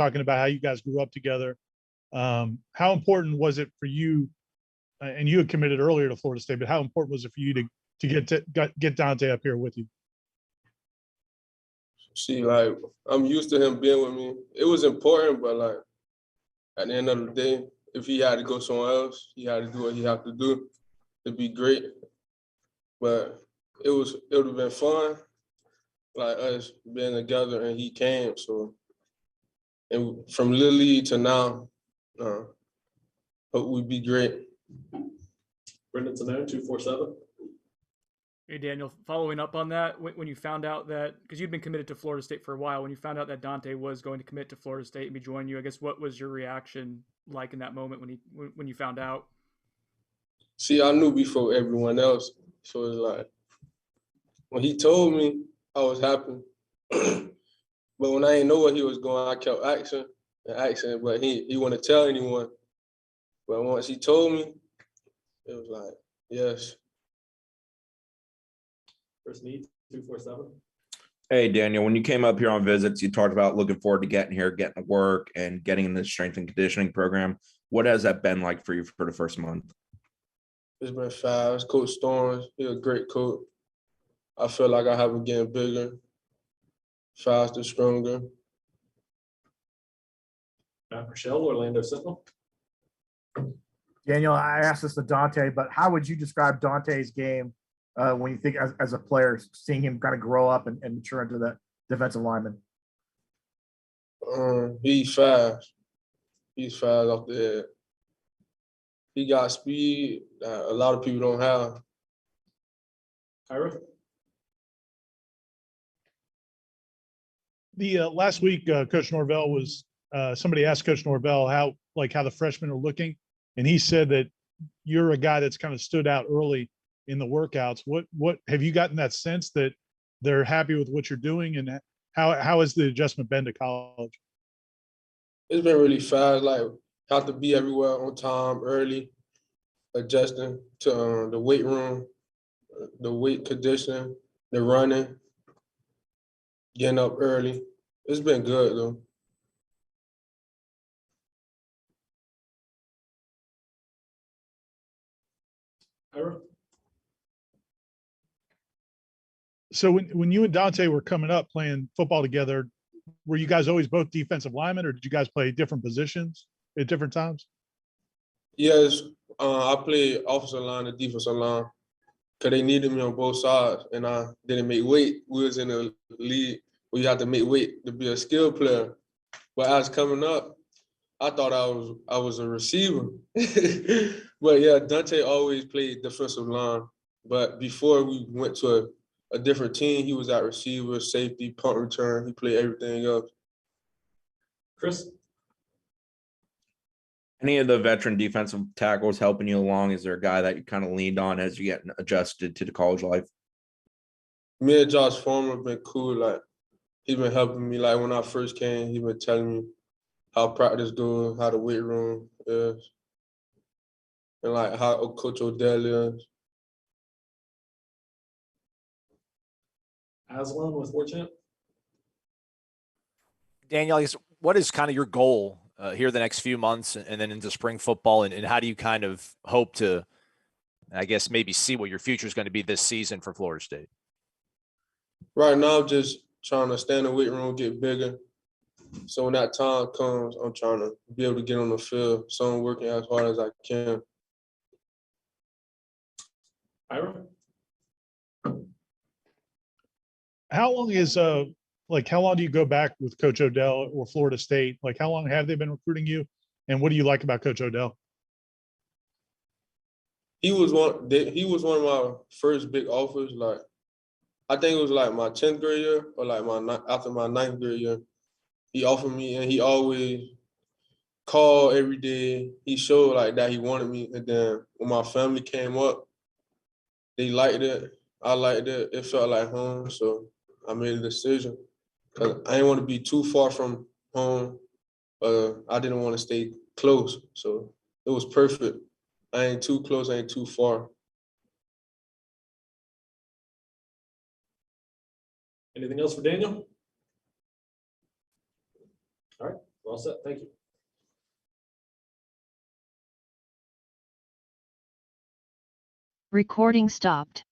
talking about how you guys grew up together. How important was it for you? And you had committed earlier to Florida State, but how important was it for you to get Dante up here with you? See, like, I'm used to him being with me. It was important, but like at the end of the day, if he had to go somewhere else, he had to do what he had to do to be great. But it would have been fun, like us being together, and he came. So, and from Little League to now, hope we be great. Brendan Simone, 247. Hey, Daniel, following up on that, when you found out that, because you'd been committed to Florida State for a while, when you found out that Dante was going to commit to Florida State and be joining you, I guess what was your reaction like in that moment when you found out? See, I knew before everyone else. So it's like, when he told me, I was happy. But when I didn't know where he was going, I kept asking and asking, but he wouldn't tell anyone. But once he told me, it was like, yes. Chris Meade, 247. Hey, Daniel, when you came up here on visits, you talked about looking forward to getting here, getting to work, and getting in the strength and conditioning program. What has that been like for you for the first month? It's been fast. Coach Storms, he's a great coach. I feel like I have been getting bigger, faster, stronger. Matt Rochelle, Orlando Sentinel. Daniel, I asked this to Dante, but how would you describe Dante's game when you think as a player, seeing him kind of grow up and mature into that defensive lineman? He's fast. He's fast off the head. He got speed that a lot of people don't have. Kyra. The last week, Coach Norvell was. Somebody asked Coach Norvell how the freshmen are looking, and he said that you're a guy that's kind of stood out early in the workouts. What have you gotten that sense that they're happy with what you're doing, and how has the adjustment been to college? It's been really fast. Like, have to be everywhere on time, early, adjusting to the weight room, the weight conditioning, the running, getting up early. It's been good though. Kyra. So when you and Dante were coming up playing football together, were you guys always both defensive linemen, or did you guys play different positions at different times? Yes, I played offensive line and defensive line because they needed me on both sides, and I didn't make weight. We was in a league where you had to make weight to be a skill player. But as coming up, I thought I was a receiver. But yeah, Dante always played defensive line. But before we went to a different team, he was at receiver, safety, punt return. He played everything else. Chris. Any of the veteran defensive tackles helping you along? Is there a guy that you kind of leaned on as you get adjusted to the college life? Me and Josh Foreman have been cool. Like, he's been helping me. Like, when I first came, he been telling me how practice goes, how the weight room is, and like how Coach Odell is. Aslan with Warchant. Daniel, I guess, what is kind of your goal here the next few months and then into spring football, and how do you kind of hope to, I guess, maybe see what your future is going to be this season for Florida State? Right now, I'm just trying to stay in the weight room, get bigger. So when that time comes, I'm trying to be able to get on the field. So I'm working as hard as I can. Ira. How long is how long do you go back with Coach Odell or Florida State? Like, how long have they been recruiting you, and what do you like about Coach Odell? He was one of my first big offers. Like, I think it was like my 10th grade year or like after my 9th grade year. He offered me, and he always called every day. He showed like that he wanted me. And then when my family came up, they liked it. I liked it. It felt like home. So I made a decision because I didn't want to be too far from home. I didn't want to stay close. So it was perfect. I ain't too close. I ain't too far. Anything else for Daniel? All right. We're all set. Thank you. Recording stopped.